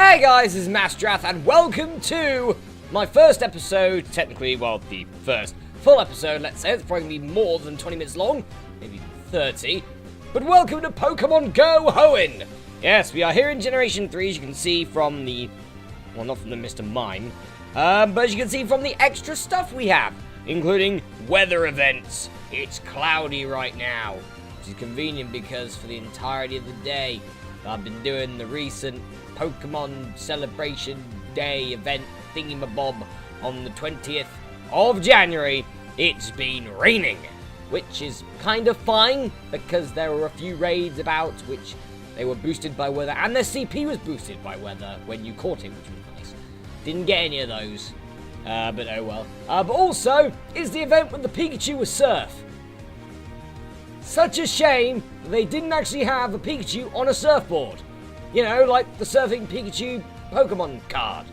Hey guys, this is Masterath, and welcome to my first episode, technically, well, the first full episode, let's say. It's probably going to be more than 20 minutes long, maybe 30. But welcome to Pokemon Go Hoenn! Yes, we are here in Generation 3, as you can see from the, well, not from the Mr. Mime, but as you can see from the extra stuff we have, including weather events. It's cloudy right now, which is convenient because for the entirety of the day, I've been doing the recent Pokemon Celebration Day event thingamabob on the 20th of January. It's been raining, which is kind of fine because there were a few raids about which they were boosted by weather, and their CP was boosted by weather when you caught it, which was nice. Didn't get any of those, but oh well. But also, is the event when the Pikachu was surf. Such a shame they didn't actually have a Pikachu on a surfboard. You know, like the surfing Pikachu Pokemon card.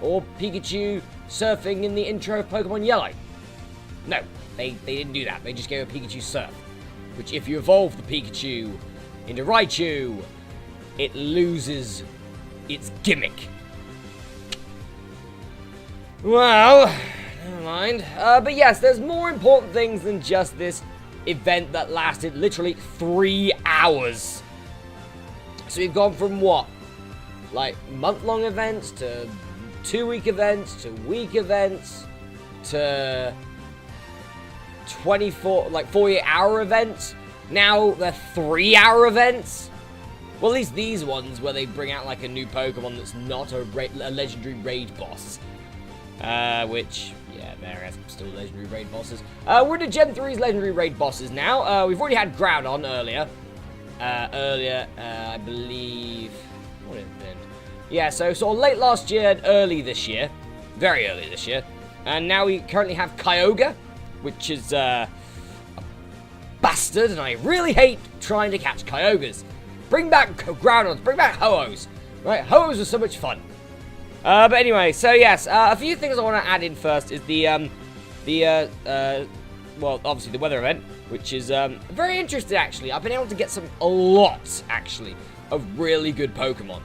Or Pikachu surfing in the intro of Pokemon Yellow. No, they didn't do that. They just gave a Pikachu surf. Which, if you evolve the Pikachu into Raichu, it loses its gimmick. Well, never mind. But yes, there's more important things than just this event that lasted literally 3 hours. So we've gone from what? Like month-long events to 2-week events to week events to 48-hour events. Now they're 3-hour events. Well, at least these ones where they bring out like a new Pokemon that's not a legendary raid boss. Which, yeah, there are still legendary raid bosses. We're to Gen 3's legendary raid bosses now. We've already had Groudon earlier. I believe, what had it been? Yeah, so sort of late last year and early this year. Very early this year. And now we currently have Kyogre, which is a bastard, and I really hate trying to catch Kyogres. Bring back Groudons, bring back Ho-Ohs. Right, Ho-Ohs are so much fun. But anyway, so yes, a few things I want to add in first is well, obviously the weather event, which is very interesting, actually. I've been able to get a lot, actually, of really good Pokemon.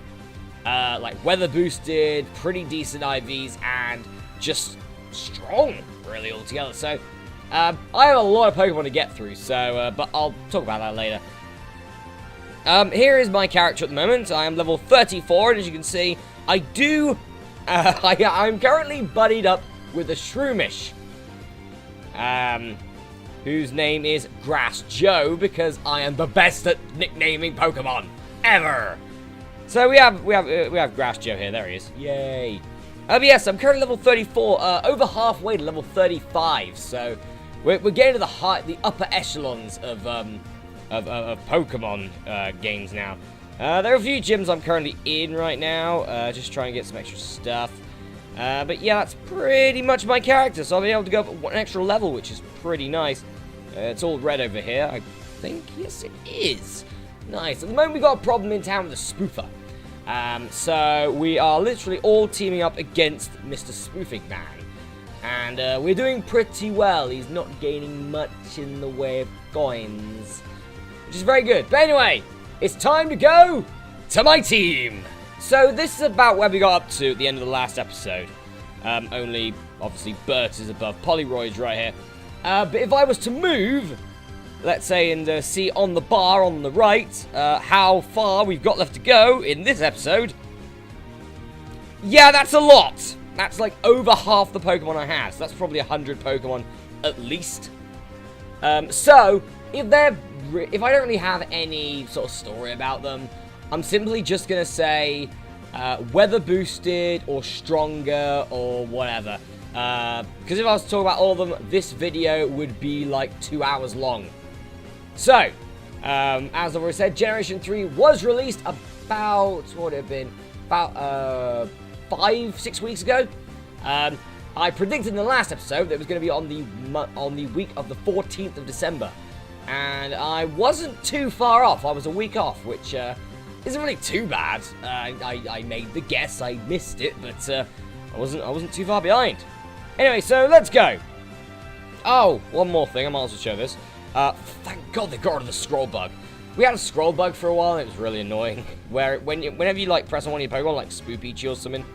Like weather boosted, pretty decent IVs, and just strong, really, altogether. So, I have a lot of Pokemon to get through, so, but I'll talk about that later. Here is my character at the moment. I am level 34, and as you can see, I'm currently buddied up with a Shroomish. Whose name is Grass Joe, because I am the best at nicknaming Pokemon ever. So we have Grass Joe here. There he is. Yay. Yes, I'm currently level 34, over halfway to level 35. So we're getting to the upper echelons of Pokemon games now. There are a few gyms I'm currently in right now, just trying to get some extra stuff. But yeah, that's pretty much my character, so I'll be able to go up one extra level, which is pretty nice. It's all red over here, I think. Yes, it is. Nice. At the moment, we've got a problem in town with a spoofer. So we are literally all teaming up against Mr. Spoofing Man. And we're doing pretty well. He's not gaining much in the way of coins, which is very good. But anyway, it's time to go to my team. So this is about where we got up to at the end of the last episode. Only, obviously, Bert is above Polyroid's right here. But if I was to move, let's say, and see on the bar on the right, how far we've got left to go in this episode. Yeah, that's a lot. That's like over half the Pokemon I have. So that's probably 100 Pokemon at least. So, if I don't really have any sort of story about them, I'm simply just going to say weather boosted or stronger or whatever. Because if I was to talk about all of them, this video would be like 2 hours long. So, as I've already said, Generation 3 was released about, what would it have been? About 5-6 weeks ago. I predicted in the last episode that it was going to be on the week of the 14th of December. And I wasn't too far off. I was a week off, which isn't really too bad. I made the guess, I missed it, but I wasn't too far behind. Anyway, so let's go. Oh, one more thing, I might as well show this. Thank God they got rid of the scroll bug. We had a scroll bug for a while, and it was really annoying. Where whenever you like press on one of your Pokemon, like Spoopy or something,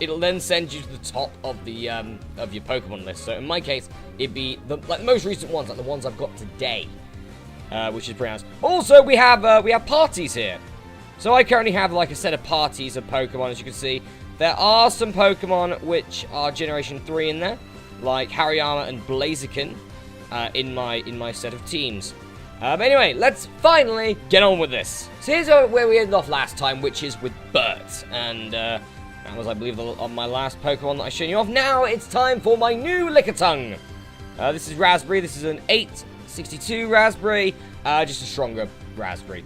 it'll then send you to the top of the of your Pokemon list. So in my case, it'd be the most recent ones, like the ones I've got today, which is pretty nice. Also, we have parties here. So I currently have like a set of parties of Pokemon, as you can see. There are some Pokemon which are Generation 3 in there, like Hariyama and Blaziken, in my set of teams. But anyway, let's finally get on with this. So here's where we ended off last time, which is with Bert. And that was, I believe, on my last Pokemon that I showed you off. Now it's time for my new Lickitung. This is Raspberry. This is an 862 Raspberry, just a stronger Raspberry.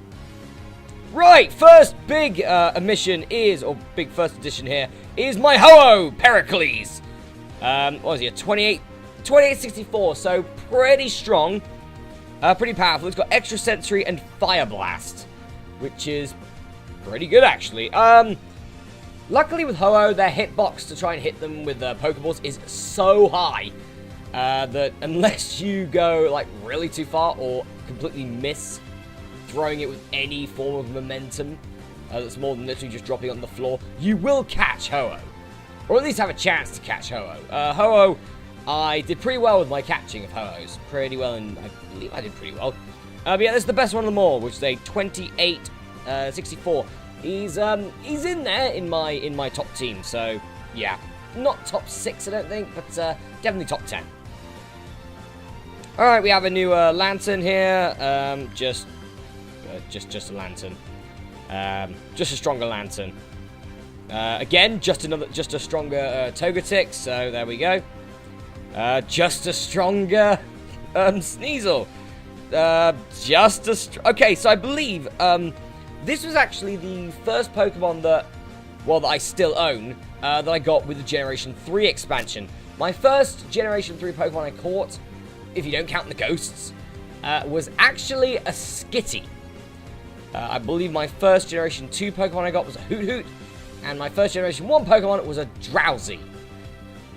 Right, first big emission is, or big first edition here, is my Ho-Oh Pericles. What is he, a 2864, so pretty strong, pretty powerful. It's got Extra Sensory and Fire Blast, which is pretty good, actually. Luckily with Ho-Oh, their hitbox to try and hit them with Pokeballs is so high that unless you go, like, really too far or completely miss throwing it with any form of momentum that's more than literally just dropping on the floor, you will catch Ho-Oh. Or at least have a chance to catch Ho-Oh. Ho-Oh, I did pretty well with my catching of Ho-Ohs. Pretty well, and I believe I did pretty well. But yeah, this is the best one of them all, which is a 2864. He's in there in my top team, so yeah. Not top 6, I don't think, but definitely top 10. Alright, we have a new Lantern here. Just a Lantern. Just a stronger Lantern. Again, just a stronger Togetic, so there we go. Just a stronger Sneasel. Okay, so I believe this was actually the first Pokemon that I still own, that I got with the Generation 3 expansion. My first Generation 3 Pokemon I caught, if you don't count the ghosts, was actually a Skitty. I believe my first Generation 2 Pokemon I got was a Hoot, and my first Generation 1 Pokemon was a Drowsy,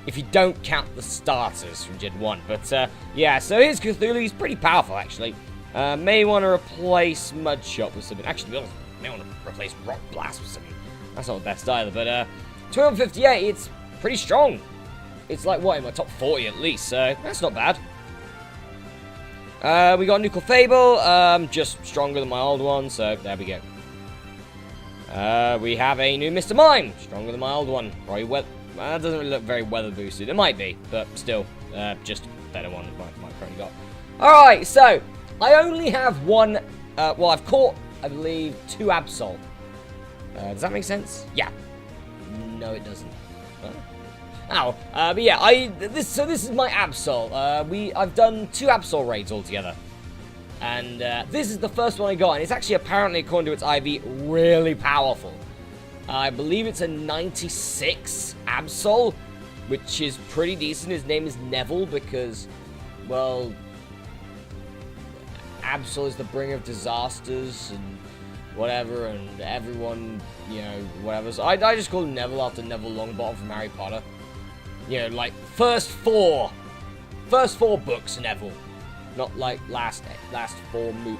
if you don't count the starters from Gen 1. But, yeah, so here's Cthulhu. He's pretty powerful, actually. May want to replace Mudshot with something. Actually, to be honest, may want to replace Rock Blast with something. That's not the best either, but, 258, it's pretty strong. It's like, what, in my top 40 at least, so that's not bad. We got a new Clefable, just stronger than my old one, so there we go. We have a new Mr. Mime, stronger than my old one. Probably that doesn't really look very weather boosted. It might be, but still, just a better one than my currently got. Alright, so, I only have one, well, I've caught, I believe, 2 Absol. Does that make sense? Yeah. No, it doesn't. But yeah, this is my Absol. I've done 2 Absol raids altogether. And this is the first one I got, and it's actually apparently, according to its IV, really powerful. I believe it's a 96 Absol, which is pretty decent. His name is Neville because, well, Absol is the bringer of disasters and whatever, and everyone, you know, whatever. So I just call him Neville after Neville Longbottom from Harry Potter. You know, like, first four books, Neville. Not like last 2 movies,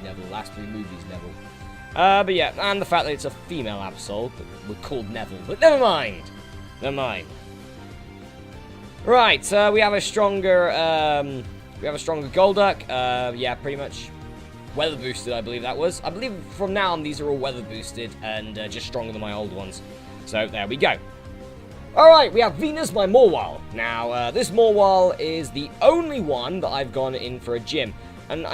Neville. Last 3 movies, Neville. But yeah, and the fact that it's a female Absol, but we're called Neville. But never mind. Never mind. Right, we have a stronger Golduck. Yeah, pretty much weather boosted, I believe that was. I believe from now on these are all weather boosted and just stronger than my old ones. So there we go. Alright, we have Venus, my Morwal. Now, this Morwal is the only one that I've gone in for a gym. And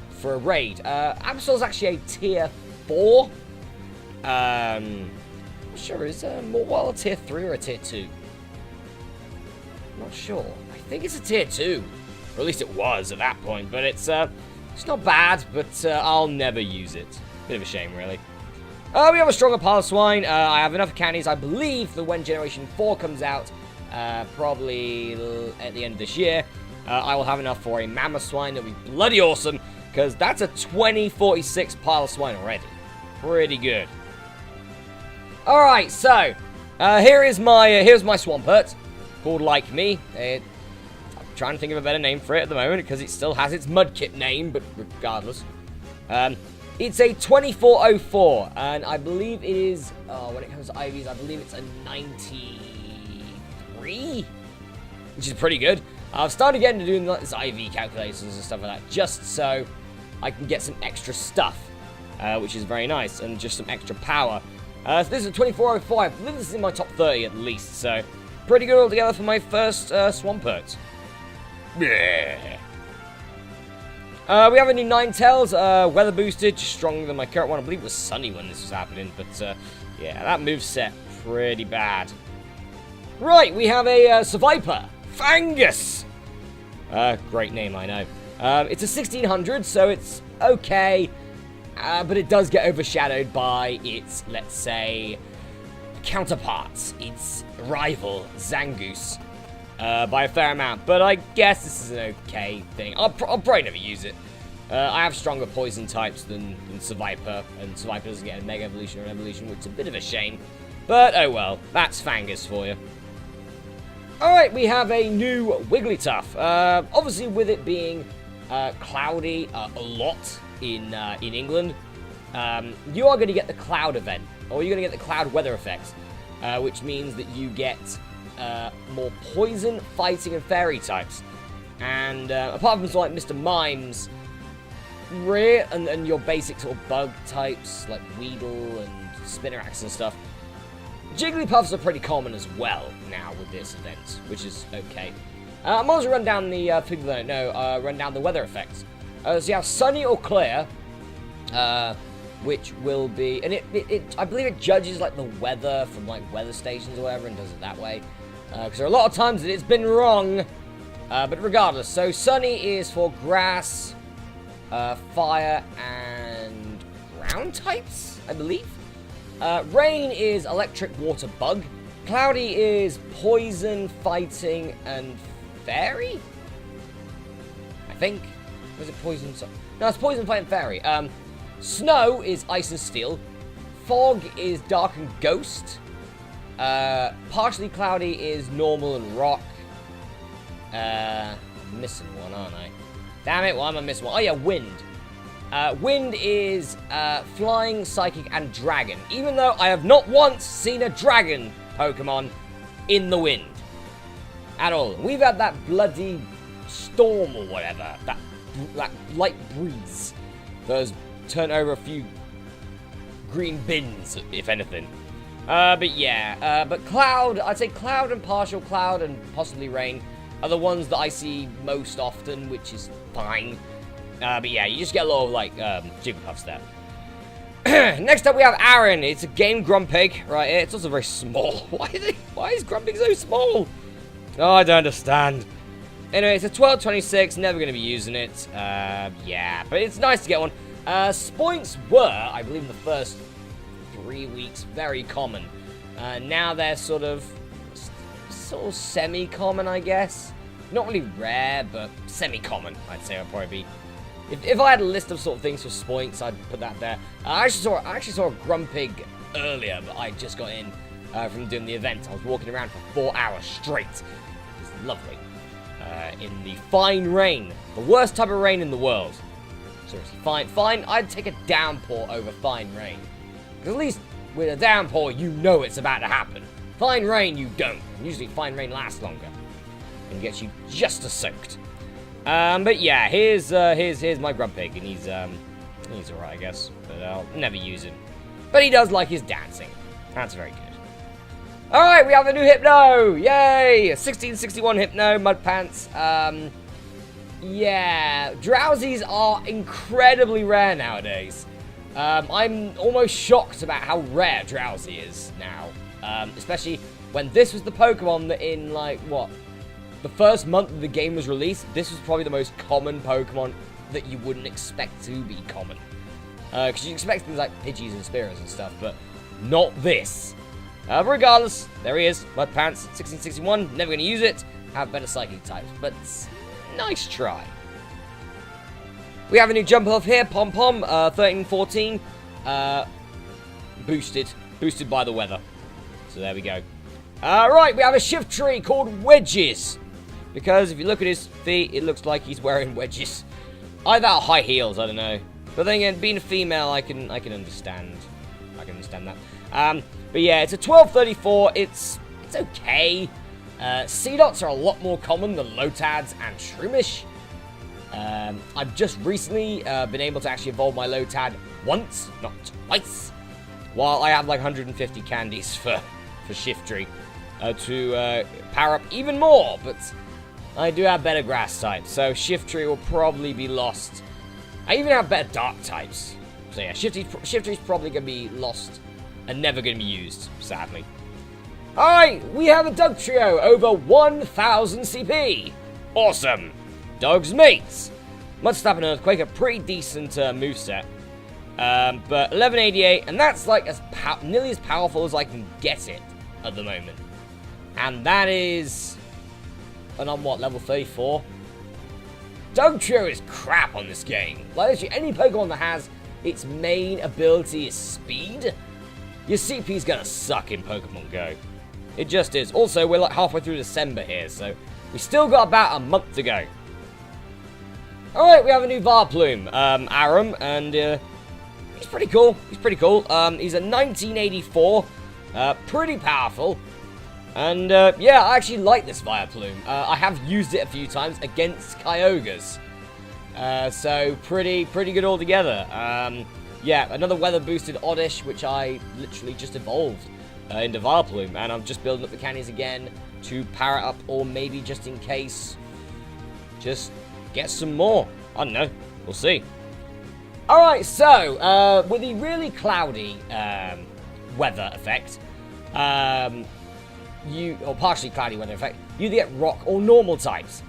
for a raid. Absol's actually a tier 4. I'm not sure, is Morwal a tier 3 or a tier 2? Not sure. I think it's a tier 2. Or at least it was at that point. But it's not bad, but I'll never use it. Bit of a shame, really. We have a stronger Piloswine. I have enough candies, I believe, that when Generation 4 comes out, probably at the end of this year, I will have enough for a Mamoswine. That'll be bloody awesome, because that's a 2046 Piloswine already. Pretty good. Alright, so, here's my Swampert, called Like Me. trying to think of a better name for it at the moment, because it still has its Mudkip name, but regardless. It's a 2404, and I believe it is, when it comes to IVs, I believe it's a 93, which is pretty good. I've started getting to doing this IV calculations and stuff like that, just so I can get some extra stuff, which is very nice, and just some extra power. So this is a 2404, I believe this is in my top 30 at least, so pretty good altogether for my first Swampert. Yeah. We have a new Ninetales, weather boosted, just stronger than my current one. I believe it was sunny when this was happening, but yeah, that moveset pretty bad. Right, we have a Survivor, Fangus. Great name, I know. It's a 1600, so it's okay, but it does get overshadowed by its, let's say, counterparts, its rival, Zangoose. By a fair amount, but I guess this is an okay thing. I'll probably never use it. I have stronger poison types than Survivor, and Survivor doesn't get a Mega Evolution or an Evolution, which is a bit of a shame. But oh well, that's Fangus for you. Alright, we have a new Wigglytuff. Obviously, with it being cloudy a lot in England, you are going to get the cloud event, or you're going to get the cloud weather effects, which means that you get more poison, fighting, and fairy types. And apart from sort of like Mr. Mime's rare and your basic sort of bug types like Weedle and Spinnerax and stuff, Jigglypuffs are pretty common as well now with this event, which is okay. I'm also run down the people that don't know, run down the weather effects. So you have sunny or clear, which will be, and I believe it judges like the weather from like weather stations or whatever and does it that way. Because there are a lot of times that it's been wrong, but regardless. So sunny is for grass, fire, and ground types, I believe. Rain is electric, water, bug. Cloudy is poison, fighting, and fairy? I think. Was it poison? No, it's poison, fighting, fairy. Snow is ice and steel. Fog is dark and ghost. Partially cloudy is normal and rock. I'm missing one, aren't I? Damn it, why am I missing one? Oh yeah, wind. Wind is flying, psychic, and dragon. Even though I have not once seen a dragon Pokemon in the wind. At all. We've had that bloody storm or whatever. That light breeze that has turned over a few green bins, if anything. But yeah, but cloud, I'd say cloud and partial cloud and possibly rain are the ones that I see most often, which is fine. But yeah, you just get a lot of, like, Jigglypuffs there. Next up, we have Aaron. It's a game Grumpig right here. It's also very small. Why is Grumpig so small? Oh, I don't understand. Anyway, it's a 1226. Never going to be using it. Yeah, but it's nice to get one. Spoinks were, I believe, in the first 3 weeks, very common. Now they're sort of semi-common, I guess. Not really rare, but semi-common, I'd say would probably be. If I had a list of sort of things for Spoinks, I'd put that there. I actually saw a Grumpig earlier, but I just got in from doing the event. I was walking around for 4 hours straight. It was lovely. In the fine rain. The worst type of rain in the world. Seriously, fine. I'd take a downpour over fine rain. Because at least with a downpour, you know it's about to happen. Fine rain, you don't. And usually fine rain lasts longer. And gets you just as soaked. But yeah, here's my Grumpig, and he's alright, I guess, but I'll never use him. But he does like his dancing. That's very good. Alright, we have a new Hypno! Yay! 1661 Hypno, Mud Pants. Yeah, Drowsies are incredibly rare nowadays. I'm almost shocked about how rare Drowsy is now. Especially when this was the Pokemon that in, like, what? The first month that the game was released, this was probably the most common Pokemon that you wouldn't expect to be common. Because you expect things like Pidgeys and Spearows and stuff, but not this. Regardless, there he is, Mud Pants, 1661, never going to use it, have better Psychic types, but nice try. We have a new Jumpluff here, Pom Pom, 1314, boosted by the weather. So there we go. Right, we have a Shift Tree called Wedges. Because if you look at his feet, it looks like he's wearing wedges. Either high heels, I don't know. But then again, being a female, I can understand. I can understand that. But yeah, it's a 1234. It's okay. C-Dots are a lot more common than Lotads and Shroomish. I've just recently been able to actually evolve my Lotad once, not twice. While I have like 150 candies for Shiftry to power up even more. But I do have better grass types, so Shiftry will probably be lost. I even have better dark types. So yeah, Shiftry's probably going to be lost and never going to be used, sadly. Alright, we have a Dugtrio over 1000 CP. Awesome. Dogs mates. Mudslap and Earthquake, a pretty decent moveset. But 1188, and that's like nearly as powerful as I can get it at the moment. And that is... And I'm what, level 34? Dugtrio is crap on this game. Like, literally, any Pokemon that has its main ability is speed, your CP's gonna suck in Pokemon Go. It just is. Also, we're like halfway through December here, so we still got about a month to go. Alright, we have a new Varplume, Aram, and he's pretty cool. He's pretty cool. He's a 1984, pretty powerful. And, yeah, I actually like this Vileplume. I have used it a few times against Kyogres. So, pretty good altogether. Yeah, another weather-boosted Oddish, which I literally just evolved into Vileplume. And I'm just building up the candies again to power it up, or maybe just in case, just get some more. I don't know. We'll see. Alright, so, with the really cloudy weather effect, or partially cloudy weather effect, you get rock or normal types.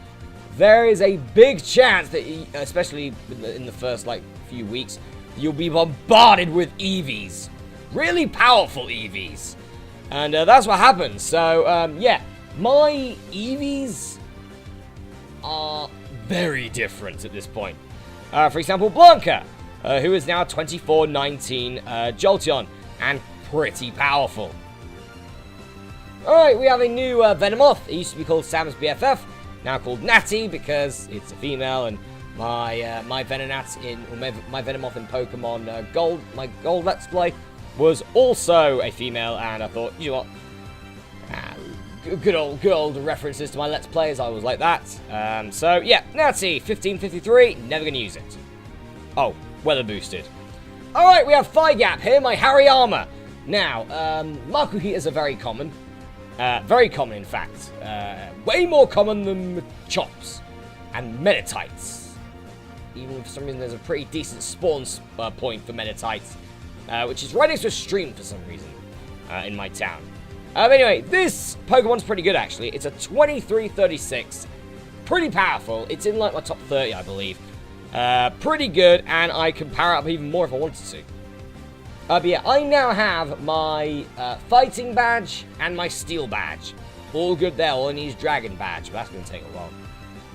There is a big chance that, especially in the first like few weeks, you'll be bombarded with EVs, really powerful EVs, and that's what happens. So yeah, my EVs are very different at this point. For example, Blanca, who is now 2419 Jolteon and pretty powerful. Alright, we have a new Venomoth. It used to be called Sam's BFF, now called Natty because it's a female, and my Venonat my Venomoth in Pokemon Gold, my Gold Let's Play, was also a female, and I thought, you know what, good old references to my Let's Plays, I always like that. So yeah, Natty, 1553, never gonna use it. Oh, weather boosted. Alright, we have Thigap here, my Hariyama. Now, Makuhitas are very common. Very common, in fact. Way more common than Chops and Meditites. Even for some reason, there's a pretty decent spawn point for Meditites, which is right next to a stream for some reason in my town. Anyway, this Pokemon's pretty good, actually. It's a 2336. Pretty powerful. It's in, like, my top 30, I believe. Pretty good, and I can power it up even more if I wanted to. But yeah, I now have my Fighting Badge and my Steel Badge. All good there, all I need is Dragon Badge, but that's going to take a while.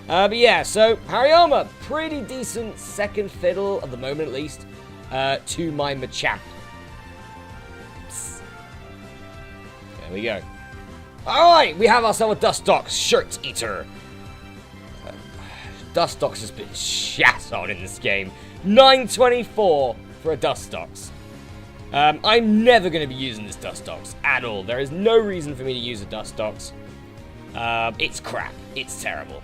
But yeah, so, Hariyama, pretty decent second fiddle, at the moment at least, to my Machamp. Psst. There we go. Alright, we have ourselves a Dustox Shirt Eater. Dustox has been shat on in this game. 924 for a Dustox. I'm never going to be using this Dustox at all. There is no reason for me to use a Dustox. It's crap. It's terrible.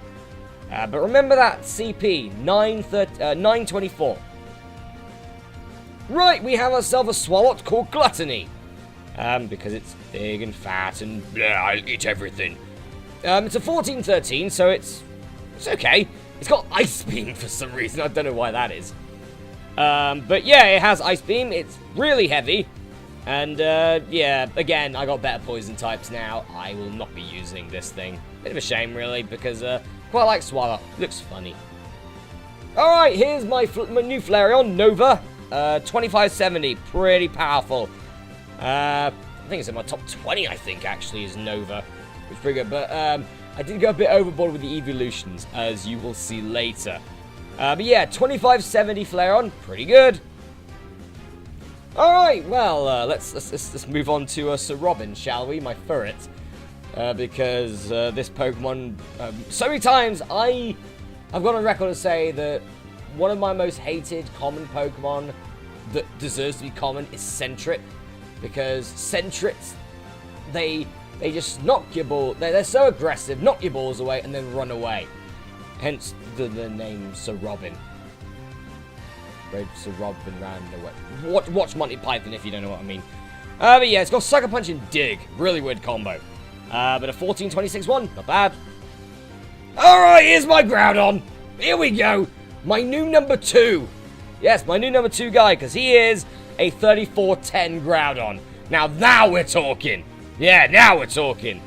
But remember that CP, 924. Right, we have ourselves a Swalot called Gluttony. Because it's big and fat and I eat everything. It's a 1413, so it's okay. It's got Ice Beam for some reason. I don't know why that is. But yeah, it has Ice Beam. It's really heavy. And yeah, again, I got better poison types now. I will not be using this thing. Bit of a shame, really, because quite like Swallow. Looks funny. Alright, here's my new Flareon, Nova. 2570. Pretty powerful. I think it's in my top 20, I think, actually, is Nova. Which is pretty good. But I did go a bit overboard with the evolutions, as you will see later. But yeah, 2570 Flareon, pretty good. Alright, well, let's move on to Sir Robin, shall we? My Furret. because this Pokemon, so many times I've gone on record to say that one of my most hated common Pokemon that deserves to be common is Sentret, because Sentrets, they just knock your ball, they're so aggressive, knock your balls away, and then run away. Hence the name Sir Robin. Sir Robin ran away. Watch Monty Python if you don't know what I mean. But yeah, it's got Sucker Punch and Dig. Really weird combo. But a 14-26-1, not bad. Alright, here's my Groudon. Here we go. My new number 2. Yes, my new number 2 guy, because he is a 34-10 Groudon. Now we're talking. Yeah, now we're talking.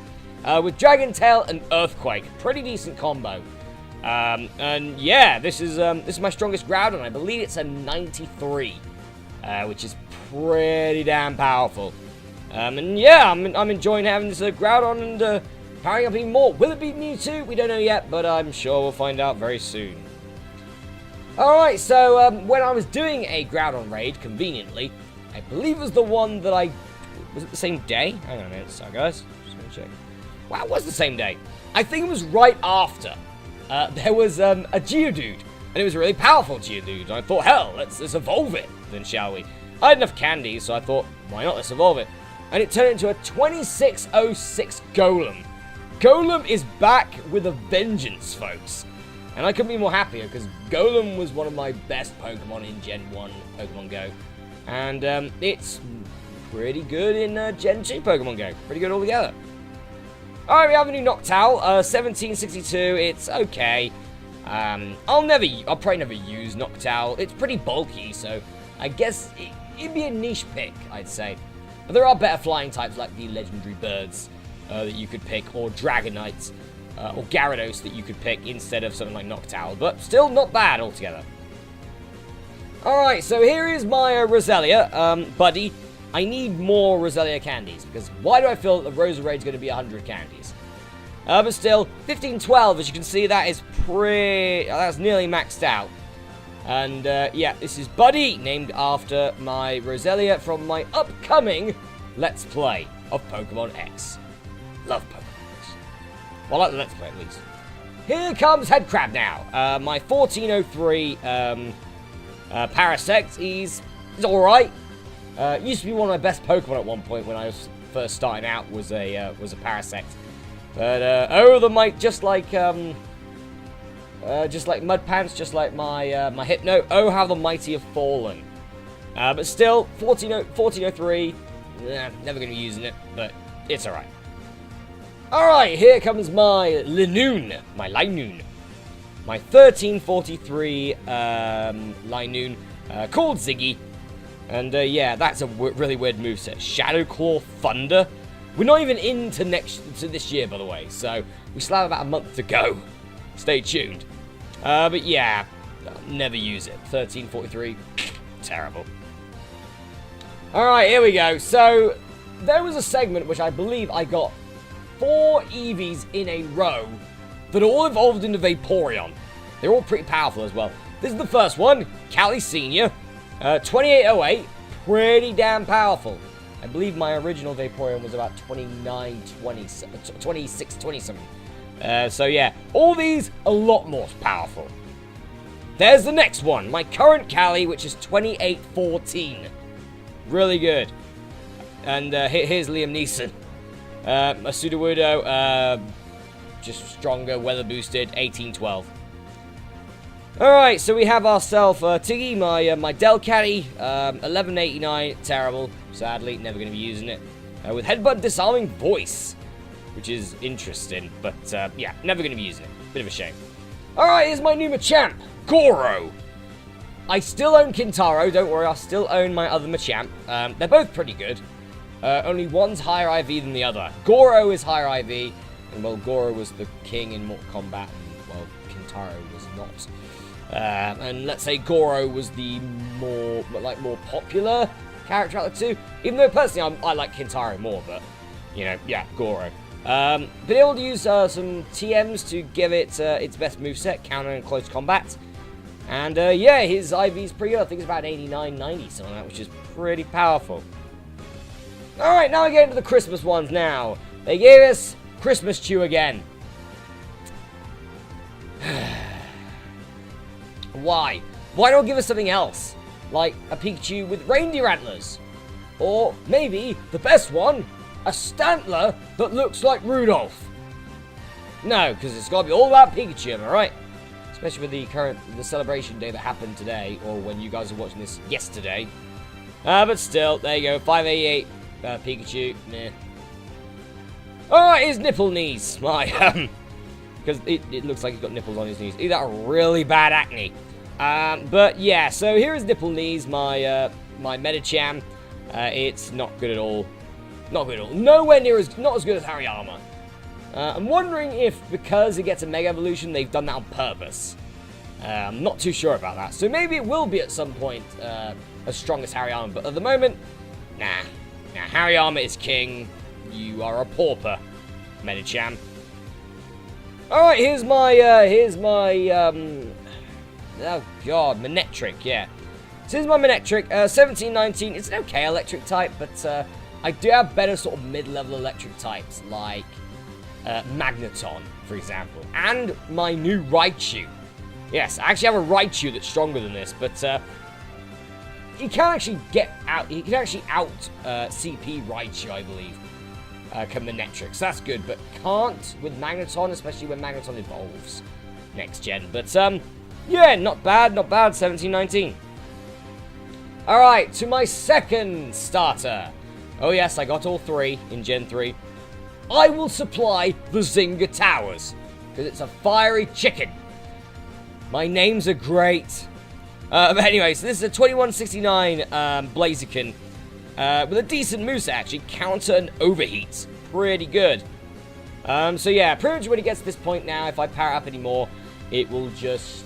With Dragon Tail and Earthquake. Pretty decent combo. And yeah, this is my strongest Groudon. I believe it's a 93, which is pretty damn powerful. And yeah, I'm enjoying having this Groudon and powering up even more. Will it be Mewtwo? We don't know yet, but I'm sure we'll find out very soon. Alright, so when I was doing a Groudon raid, conveniently, I believe it was the one that was it the same day? Hang on a minute, sorry guys, just gonna check. Wow, it was the same day. I think it was right after. There was a Geodude, and it was a really powerful Geodude, and I thought, hell, let's evolve it, then shall we? I had enough candies, so I thought, why not, let's evolve it. And it turned into a 2606 Golem. Golem is back with a vengeance, folks. And I couldn't be more happier, because Golem was one of my best Pokemon in Gen 1 Pokemon Go. And it's pretty good in Gen 2 Pokemon Go. Pretty good altogether. Alright, we have a new Noctowl, 1762, it's okay. I'll probably never use Noctowl. It's pretty bulky, so I guess it'd be a niche pick, I'd say. But there are better flying types like the legendary birds that you could pick, or Dragonites, or Gyarados that you could pick instead of something like Noctowl, but still not bad altogether. Alright, so here is my Roselia, buddy. I need more Roselia candies, because why do I feel that the Rosa Raid is going to be 100 candies? But still, 1512, as you can see, that's nearly maxed out. And yeah, this is Buddy, named after my Roselia from my upcoming Let's Play of Pokemon X. Love Pokemon X. Well, I like the Let's Play, at least. Here comes Headcrab now. My 1403 Parasect. He's alright. Used to be one of my best Pokemon at one point when I was first starting out, was a Parasect. But oh, the might, just like Mud Pants, just like my Hypno. Oh, how the mighty have fallen. But still, 1403. Never going to be using it, but it's alright. Alright, here comes my Linoon. My 1343 Linoon, called Ziggy. And yeah, that's a really weird moveset. Shadow Claw Thunder. We're not even into this year, by the way, so we still have about a month to go. Stay tuned. But yeah, I'll never use it. 1343, terrible. Alright, here we go. So, there was a segment which I believe I got 4 Eevees in a row that all evolved into Vaporeon. They're all pretty powerful as well. This is the first one, Cali Senior. 2808, pretty damn powerful. I believe my original Vaporeon was about 2620 something. So yeah, all these a lot more powerful. There's the next one, my current Cali, which is 2814. Really good. And here's Liam Neeson. A Sudowoodo, just stronger, weather boosted, 1812. Alright, so we have ourselves Tiggy, my Delcatty, 1189, terrible, sadly, never going to be using it. With Headbutt Disarming Voice, which is interesting, but yeah, never going to be using it. Bit of a shame. Alright, here's my new Machamp, Goro. I still own Kintaro, don't worry, I still own my other Machamp. They're both pretty good. Only one's higher IV than the other. Goro is higher IV, and well, Goro was the king in Mortal Kombat, and well, Kintaro was not. And let's say Goro was the more popular character out of the two. Even though personally I like Kintaro more, but you know, yeah, Goro. Been able to use some TMs to give it its best moveset, counter and close combat. And yeah, his IV's pretty good. I think it's about 89, 90, something like that, which is pretty powerful. Alright, now we get into the Christmas ones now. They gave us Christmas Chew again. Why? Why not give us something else? Like a Pikachu with reindeer antlers? Or maybe, the best one, a Stantler that looks like Rudolph. No, because it's got to be all about Pikachu, am I right? Especially with the celebration day that happened today, or when you guys are watching this yesterday. But still, there you go, 588 Pikachu, meh. Alright, his nipple knees. My, because it looks like he's got nipples on his knees. Either that or really bad acne. But yeah, so here is nipple knees, my Medicham. It's not good at all. Not good at all. Nowhere near not as good as Hariyama. I'm wondering if, because it gets a Mega Evolution, they've done that on purpose. I'm not too sure about that. So maybe it will be at some point as strong as Hariyama, but at the moment, nah. Nah, Hariyama is king. You are a pauper, Medicham. Alright, here's my, oh god, Manectric, yeah. So here's my Manectric, 1719, it's an okay electric type, but I do have better sort of mid-level electric types, like Magneton, for example, and my new Raichu. Yes, I actually have a Raichu that's stronger than this, but he can actually out CP Raichu, I believe, come Manectric, so that's good, but can't with Magneton, especially when Magneton evolves next gen. But yeah, not bad, 1719. Alright, to my second starter. Oh yes, I got all three in Gen 3. I will supply the Zynga Towers, because it's a fiery chicken. My names are great. But anyway, so this is a 2169 Blaziken with a decent moveset, actually. Counter and overheat. Pretty good. So yeah, pretty much when it gets to this point now, if I power it up anymore, it will just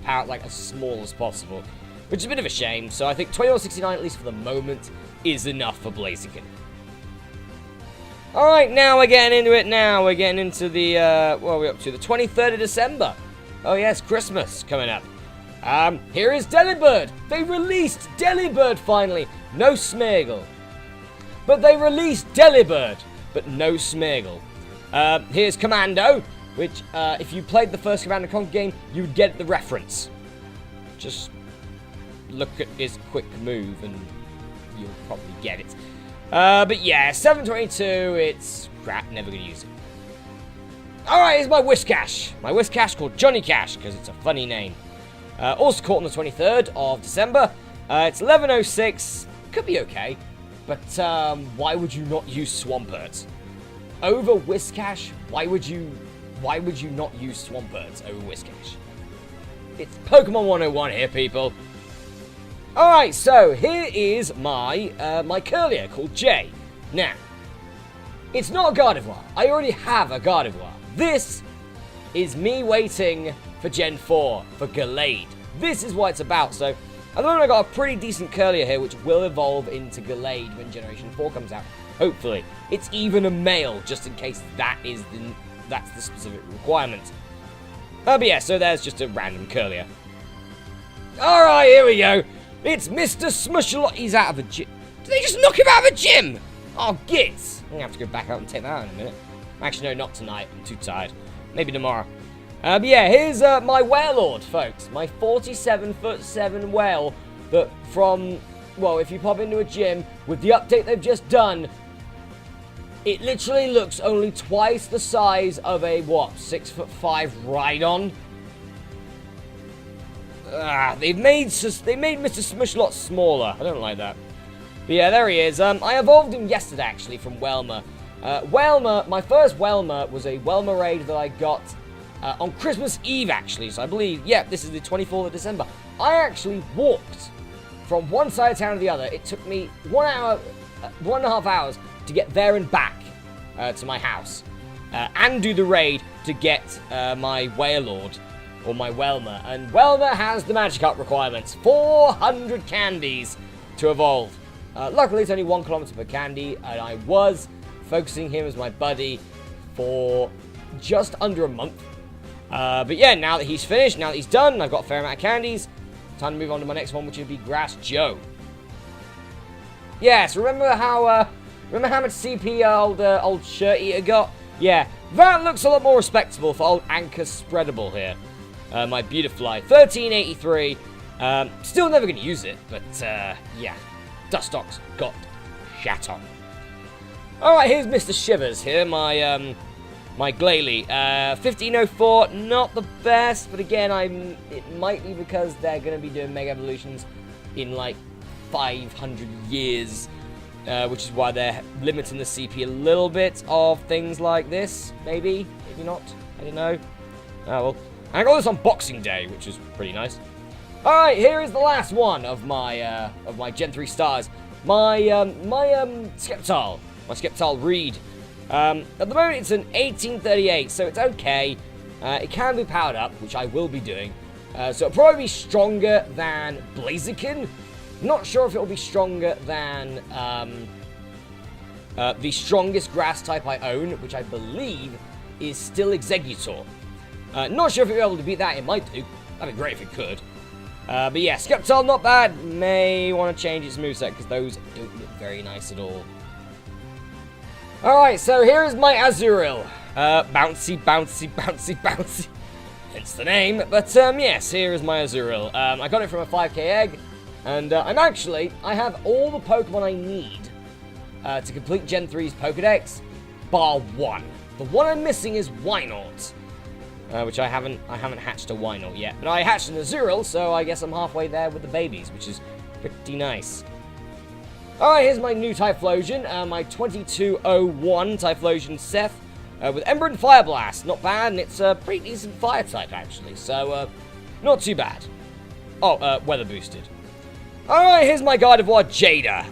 power it like as small as possible, which is a bit of a shame. So I think 2169, at least for the moment, is enough for Blaziken. Alright, now we're getting into it now. We're getting into the, what are we up to? The 23rd of December. Oh yes, Christmas coming up. Here is Delibird. They released Delibird finally. No Smeargle. But they released Delibird, but no Smeargle. Here's Commando, which, if you played the first Command & Conquer game, you would get the reference. Just look at his quick move and you'll probably get it. But yeah, 722, it's crap, never gonna use it. Alright, here's my Whiscash. My Whiscash called Johnny Cash, because it's a funny name. Also caught on the 23rd of December. It's 1106, could be okay. But why would you not use Swampert? Over Whiscash, why would you not use Swampert over Whiscash? It's Pokemon 101 here, people. Alright, so here is my my Curlier called Jay. Now, it's not a Gardevoir. I already have a Gardevoir. This is me waiting for Gen 4, for Gallade. This is what it's about. So, at the moment I've got a pretty decent Curlier here, which will evolve into Gallade when Generation 4 comes out. Hopefully. It's even a male, just in case that's the specific requirement. But yeah, so there's just a random Curlier. Alright, here we go. It's Mr. Smushalot. He's out of a gym. Did they just knock him out of a gym? Oh, gits. I'm going to have to go back out and take that out in a minute. Actually, no, not tonight. I'm too tired. Maybe tomorrow. But yeah, here's my Wailord, folks. My 47'7" whale that from, well, if you pop into a gym, with the update they've just done, it literally looks only twice the size of a, what, 6'5" Rhydon? They made Mr. Smushlot smaller. I don't like that. But yeah, there he is. I evolved him yesterday, actually, from Welmer. My first Welmer was a Welmer raid that I got on Christmas Eve, actually. So I believe, yeah, this is the 24th of December. I actually walked from one side of town to the other. It took me 1 hour, 1.5 hours to get there and back to my house. And do the raid to get my Wailord. Or my Welmer, and Welmer has the Magikarp requirements, 400 candies to evolve. Luckily it's only 1 kilometer per candy, and I was focusing him as my buddy for just under a month. But yeah, now that he's finished, now that he's done, I've got a fair amount of candies, time to move on to my next one, which would be Grass Joe. Yes, remember how Remember how much CP old Shirt Eater got? Yeah, that looks a lot more respectable for old Anchor Spreadable here. My Beautifly, 1383. Still never going to use it, but yeah. Dustox got shat on. Alright, here's Mr. Shivers here, my Glalie. 1504, not the best, but again, it might be because they're going to be doing Mega Evolutions in like 500 years, which is why they're limiting the CP a little bit of things like this. Maybe not. I don't know. Oh well. And I got this on Boxing Day, which is pretty nice. Alright, here is the last one of my Gen 3 stars. My Skeptile. My Skeptile Reed. At the moment, it's an 1838, so it's okay. It can be powered up, which I will be doing. So it'll probably be stronger than Blaziken. Not sure if it'll be stronger than the strongest grass type I own, which I believe is still Exeggutor. Not sure if it'll be able to beat that. It might do. That'd be great if it could. But yeah, Skeptile, not bad. May want to change its moveset, because those don't look very nice at all. Alright, so here is my Azurill. Bouncy, bouncy, bouncy, bouncy. Hence the name. But yes, here is my Azurill. I got it from a 5k egg. And I have all the Pokemon I need to complete Gen 3's Pokedex, bar one. The one I'm missing is Wynaut. Which I haven't hatched a Wynaut yet. But I hatched an Azurill, so I guess I'm halfway there with the babies, which is pretty nice. Alright, here's my new Typhlosion, my 2201 Typhlosion Seth, with Ember and Fire Blast. Not bad, and it's a pretty decent fire type, actually, so not too bad. Oh, weather boosted. Alright, here's my Gardevoir Jada,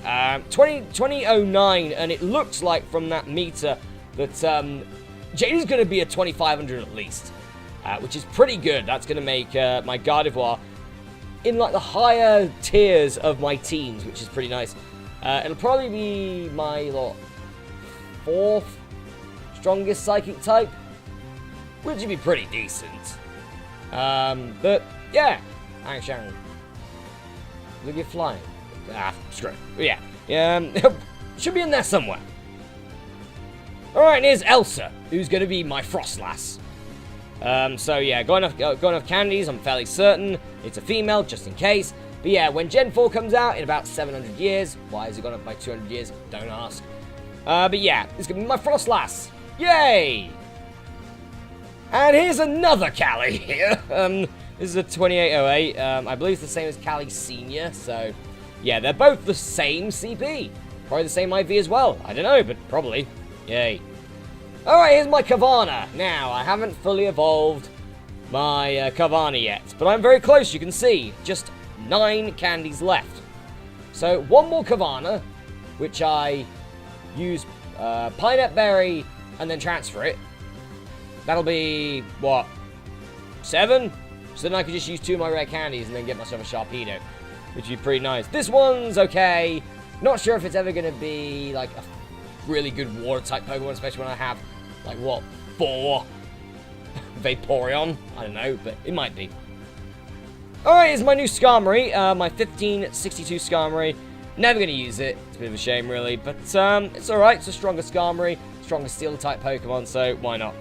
2009, and it looks like from that meter that Jada's going to be a 2500 at least. Which is pretty good. That's going to make my Gardevoir in like the higher tiers of my teams, which is pretty nice. It'll probably be my fourth strongest psychic type, which would be pretty decent. But yeah, actually, look at flying. Screw it. But yeah, should be in there somewhere. All right, and here's Elsa, who's going to be my Frostlass. So yeah, got enough candies, I'm fairly certain. It's a female, just in case. But yeah, when Gen 4 comes out in about 700 years, why has it gone up by 200 years? Don't ask. But yeah, it's going to be my Frostlass. Yay! And here's another Callie here. This is a 2808. I believe it's the same as Callie Senior, so yeah, they're both the same CP. Probably the same IV as well. I don't know, but probably. Yay. Alright, here's my Carvanha. Now, I haven't fully evolved my Carvanha yet, but I'm very close, you can see. Just 9 candies left. So, one more Carvanha, which I use Pinette Berry and then transfer it. That'll be, what, 7? So then I could just use 2 of my rare candies and then get myself a Sharpedo, which would be pretty nice. This one's okay. Not sure if it's ever going to be, like, a really good water-type Pokemon, especially when I have, like, what, 4 Vaporeon? I don't know, but it might be. Alright, here's my new Skarmory, my 1562 Skarmory. Never going to use it. It's a bit of a shame, really, but it's alright. It's a stronger Skarmory, stronger Steel-type Pokemon, so why not?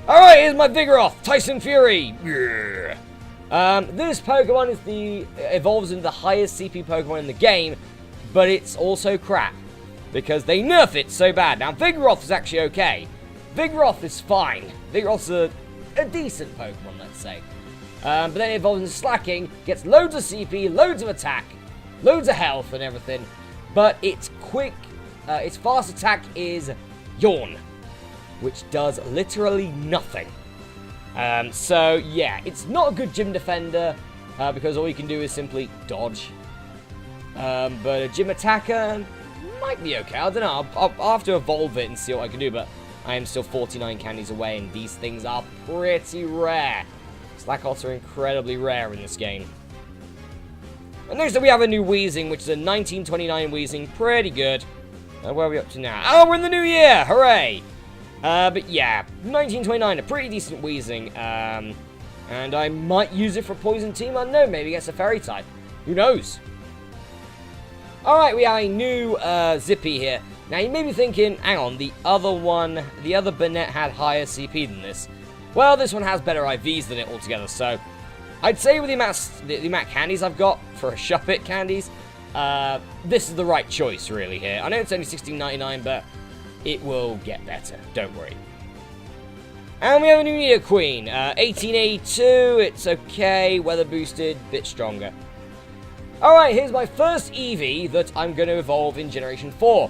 Alright, here's my Vigoroth, Tyson Fury. Yeah. This Pokemon evolves into the highest CP Pokemon in the game, but it's also crap, because they nerf it so bad. Now, Vigoroth is actually okay. Vigoroth is fine. Vigoroth's a decent Pokemon, let's say. But then it evolves into Slacking, gets loads of CP, loads of attack, loads of health and everything, but its fast attack is Yawn, which does literally nothing. So, yeah, it's not a good gym defender, because all you can do is simply dodge. But a gym attacker might be okay. I don't know. I'll have to evolve it and see what I can do, but I am still 49 candies away, and these things are pretty rare. Slackoths are incredibly rare in this game. And next up we have a new Weezing, which is a 1929 Weezing. Pretty good. Where are we up to now? Oh, we're in the new year! Hooray! But yeah, 1929, a pretty decent Weezing. And I might use it for Poison Team. I don't know, maybe it's a Fairy type. Who knows? Alright, we have a new Zippy here. Now, you may be thinking, hang on, the other Burnett had higher CP than this. Well, this one has better IVs than it altogether, so I'd say with the amount of candies I've got for a Shuppet candies, this is the right choice, really, here. I know it's only $16.99, but it will get better, don't worry. And we have a new Nido Queen, 1882, it's okay, weather boosted, bit stronger. Alright, here's my first Eevee that I'm going to evolve in Generation 4.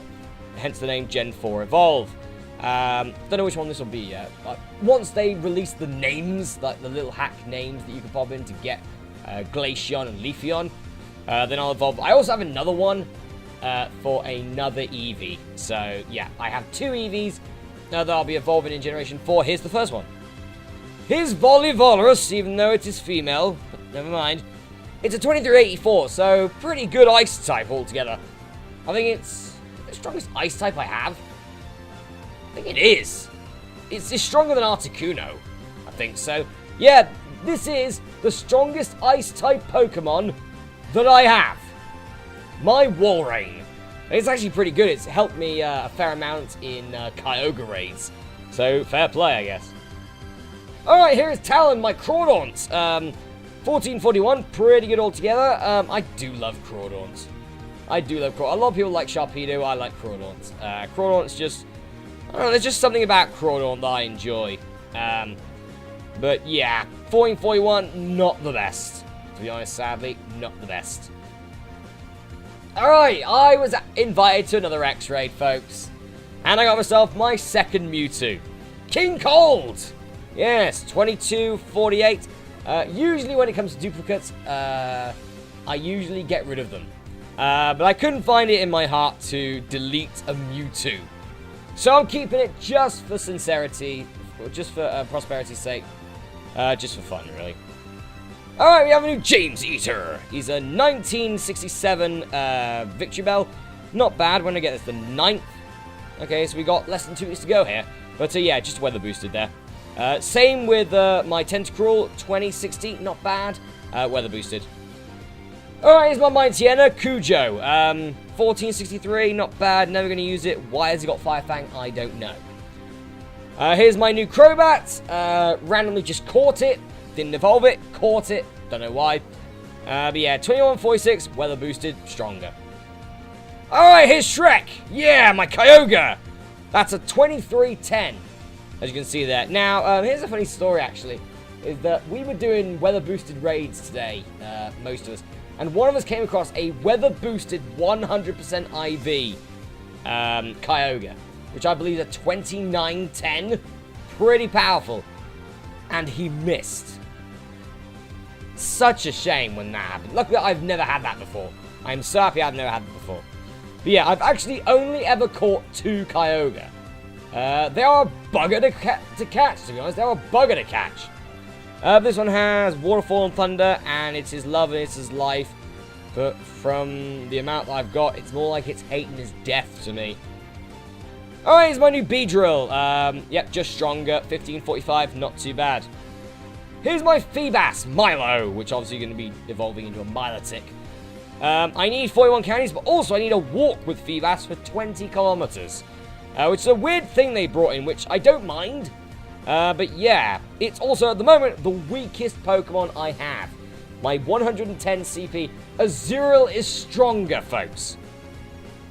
Hence the name Gen 4 Evolve. Don't know which one this will be yet. Once they release the names, like the little hack names that you can pop in to get Glaceon and Leafeon, then I'll evolve. I also have another one for another Eevee. So, yeah, I have two Eevees that I'll be evolving in Generation 4. Here's the first one. Here's Volivolorus, even though it is female. But never mind. It's a 2384, so pretty good ice type altogether. I think it's the strongest ice type I have. I think it is. It's stronger than Articuno, I think. So, yeah, this is the strongest ice type Pokemon that I have. My Walrein. It's actually pretty good. It's helped me a fair amount in Kyogre raids. So, fair play, I guess. Alright, here is Talon, my Crawdaunt. 1441, pretty good altogether. I do love Crawdaunt. I do love Crawdaunt. A lot of people like Sharpedo. I like Crawdaunt. Crawdaunt's just, I don't know, there's just something about Crawdaunt that I enjoy. But yeah, 1441, not the best. To be honest, sadly, not the best. Alright, I was invited to another X-Raid, folks. And I got myself my second Mewtwo. King Cold! Yes, 2248. Usually when it comes to duplicates, I usually get rid of them. But I couldn't find it in my heart to delete a Mewtwo. So I'm keeping it just for sincerity, just for prosperity's sake. Just for fun, really. Alright, we have a new James Eater. He's a 1967 Victory Bell. Not bad when I get this, the 9th. Okay, so we got less than 2 weeks to go here. But yeah, just weather boosted there. Same with my Tentacruel, 2060, not bad, weather boosted. Alright, here's my Mightyena, Cujo, 1463, not bad, never going to use it. Why has he got Fire Fang? I don't know. Here's my new Crobat, randomly just caught it, didn't evolve it, caught it, don't know why. But yeah, 2146, weather boosted, stronger. Alright, here's Shrek, yeah, my Kyogre, that's a 2310. As you can see there. Now, here's a funny story, actually. Is that we were doing weather-boosted raids today, most of us. And one of us came across a weather-boosted 100% IV Kyogre. Which I believe is a 2910. Pretty powerful. And he missed. Such a shame when that happened. Luckily, I've never had that before. I'm so happy I've never had it before. But yeah, I've actually only ever caught 2 Kyogre. They are a bugger to catch, to be honest. They're a bugger to catch. This one has Waterfall and Thunder, and it's his love and it's his life. But from the amount that I've got, it's more like it's hate and his death to me. Alright, here's my new Beedrill. Yep, just stronger. 1545, not too bad. Here's my Feebas, Milo, which obviously going to be evolving into a Milotic. I need 41 candies, but also I need a walk with Feebas for 20 kilometers. Which is a weird thing they brought in, which I don't mind. But yeah, it's also, at the moment, the weakest Pokemon I have. My 110 CP. Azurill is stronger, folks,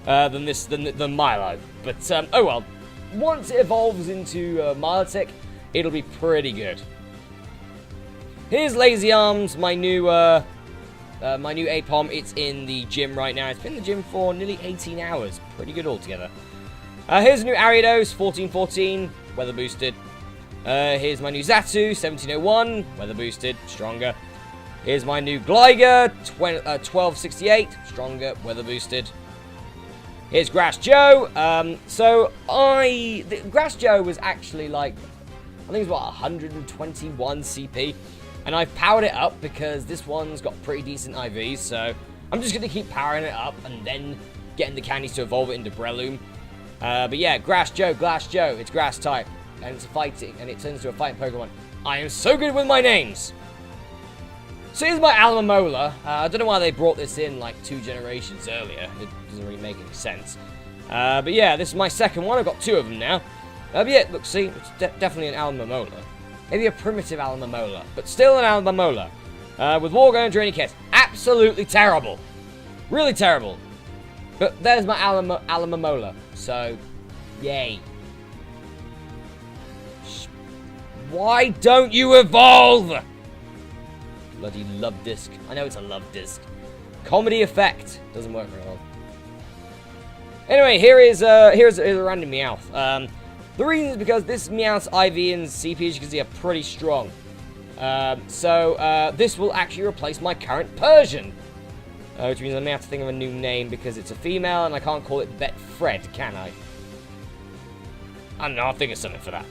than Milo. But, oh well. Once it evolves into Milotic, it'll be pretty good. Here's Lazy Arms, my new Apom. It's in the gym right now. It's been in the gym for nearly 18 hours. Pretty good altogether. Here's a new Ariados, 1414, weather boosted. Here's my new Xatu, 1701, weather boosted, stronger. Here's my new Gligar, 1268, stronger, weather boosted. Here's Grass Joe. Grass Joe was actually like, I think it was what, 121 CP. And I've powered it up because this one's got pretty decent IVs, so I'm just going to keep powering it up and then getting the candies to evolve it into Breloom. But yeah, Glass Joe, it's grass type, and it's fighting, and it turns into a fighting Pokemon. I am so good with my names! So here's my Alamomola. I don't know why they brought this in like 2 generations earlier. It doesn't really make any sense. But yeah, this is my second one. I've got 2 of them now. But yeah, look, see, it's definitely an Alamomola. Maybe a primitive Alamomola, but still an Alamomola. With Wargo and Draining Kits. Absolutely terrible. Really terrible. But there's my Alamomola. So, yay. Why don't you evolve? Bloody love disc. I know it's a love disc. Comedy effect. Doesn't work very well. Anyway, here's a random Meowth. The reason is because this Meowth's IV and CP, as you can see, are pretty strong. So this will actually replace my current Persian. Which means I may have to think of a new name because it's a female and I can't call it Betfred, can I? I don't know, I'll think of something for that.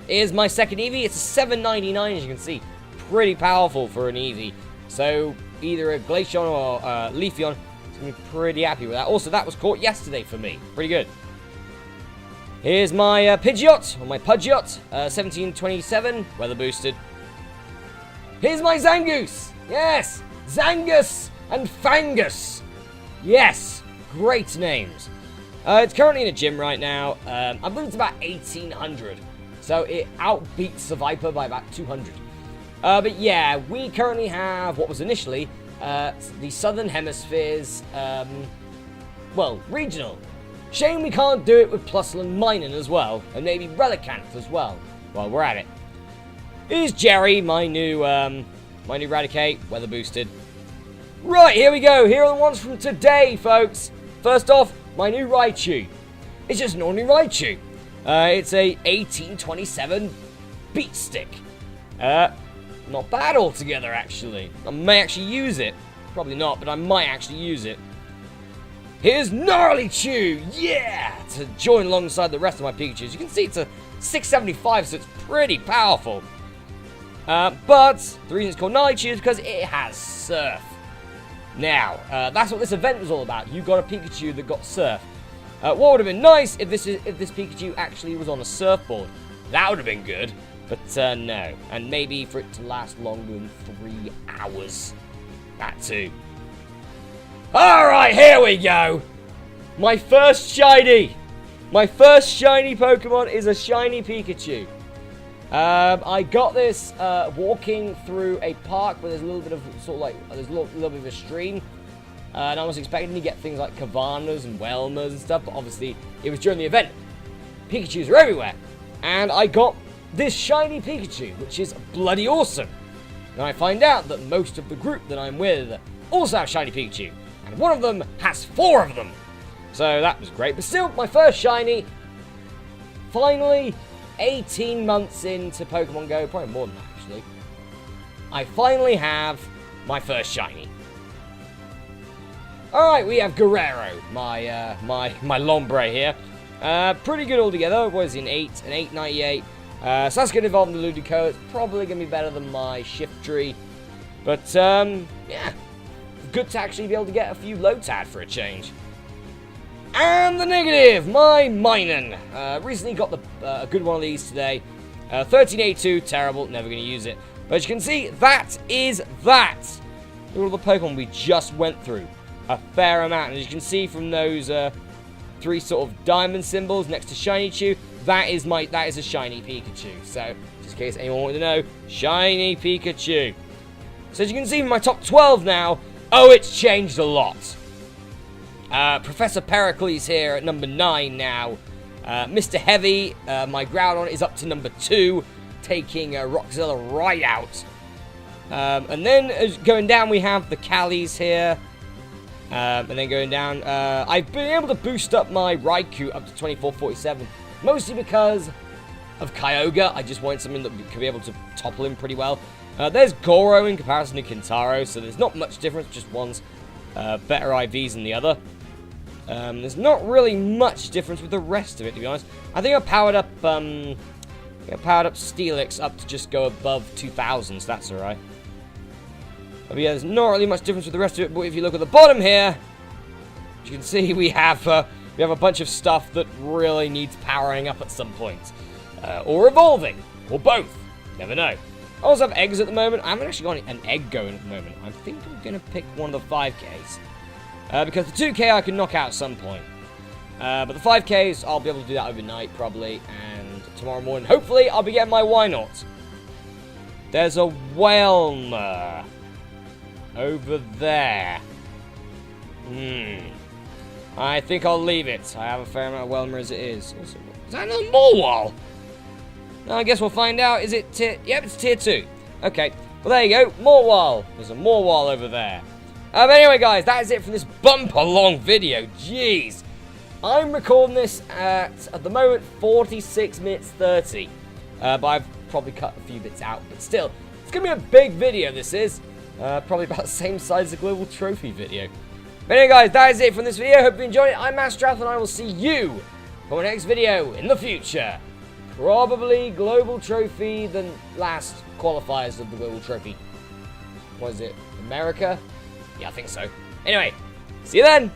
Here's my second Eevee. It's a 799, as you can see. Pretty powerful for an Eevee. So either a Glaceon or Leafeon is going to be pretty happy with that. Also, that was caught yesterday for me. Pretty good. Here's my Pidgeot, or my Pudgeot, 1727, weather boosted. Here's my Zangoose. Yes, Zangus and Fangus. Yes, great names. It's currently in a gym right now. I believe it's about 1800. So it outbeats the Viper by about 200. But yeah, we currently have what was initially the Southern Hemisphere's, well, regional. Shame we can't do it with Plusle and Minun as well, and maybe Relicanth as well, while we're at it. Here's Jerry, my new Raticate, weather boosted. Right, here we go. Here are the ones from today, folks. First off, my new Raichu. It's just an ordinary Raichu. It's a 1827 Beat Stick. Not bad altogether, actually. I may actually use it. Probably not, but I might actually use it. Here's Gnarly Chew, yeah! To join alongside the rest of my Pikachus. You can see it's a 675, so it's pretty powerful. But the reason it's called Gnarly Chew is because it has Surf. Now, that's what this event was all about. You got a Pikachu that got Surf. What would have been nice if this Pikachu actually was on a surfboard. That would have been good, but no. And maybe for it to last longer than 3 hours. That too. Alright, here we go! My first shiny! My first shiny Pokemon is a shiny Pikachu. I got this walking through a park where there's a little bit of, there's a little bit of a stream. And I was expecting to get things like Kavanas and Welmas and stuff, but obviously it was during the event. Pikachus are everywhere. And I got this shiny Pikachu, which is bloody awesome. And I find out that most of the group that I'm with also have shiny Pikachu. And one of them has 4 of them. So that was great. But still, my first shiny. Finally, 18 months into Pokemon Go. Probably more than that, actually. I finally have my first shiny. Alright, we have Guerrero. My Lombre here. Pretty good altogether. What is he, an 898. So that's going to evolve into Ludicolo. It's probably going to be better than my Shiftry. But, yeah. Good to actually be able to get a few Lotad for a change. And the negative, my Minun. Recently got a good one of these today. 1382, terrible, never going to use it. But as you can see, that is that. Look at all the Pokemon we just went through. A fair amount. And as you can see from those 3 sort of diamond symbols next to Shiny Chew, that is a shiny Pikachu. So, just in case anyone wanted to know, shiny Pikachu. So as you can see from my top 12 now, oh, it's changed a lot. Professor Pericles here at number 9 now. Mr. Heavy, my Groudon, is up to number 2, taking Roxzilla right out. And then going down, we have the Callies here. And then going down, I've been able to boost up my Raikou up to 2447. Mostly because of Kyogre. I just wanted something that could be able to topple him pretty well. There's Goro in comparison to Kintaro, so there's not much difference, just one's better IVs than the other. There's not really much difference with the rest of it, to be honest. I think I powered up Steelix up to just go above 2,000, so that's alright. But yeah, there's not really much difference with the rest of it, but if you look at the bottom here, as you can see, we have a bunch of stuff that really needs powering up at some point. Or evolving, or both, never know. I also have eggs at the moment. I haven't actually got an egg going at the moment. I think I'm going to pick one of the 5Ks. Because the 2K I can knock out at some point. But the 5Ks, I'll be able to do that overnight, probably. And tomorrow morning, hopefully, I'll be getting my why not. There's a Whelmer over there. I think I'll leave it. I have a fair amount of Whelmer as it is. Also, is that another Morwall? No, I guess we'll find out. Is it tier... Yep, it's tier 2. Okay. Well, there you go. Morwall. There's a Morwall over there. But anyway, guys, that is it from this bumper-long video. Jeez. I'm recording this at the moment, 46 minutes 30. But I've probably cut a few bits out. But still, it's going to be a big video, this is. Probably about the same size as the Global Trophy video. But anyway, guys, that is it from this video. Hope you enjoyed it. I'm Masterath, and I will see you for my next video in the future. Probably Global Trophy, the last qualifiers of the Global Trophy. What is it? America? Yeah, I think so. Anyway, see you then.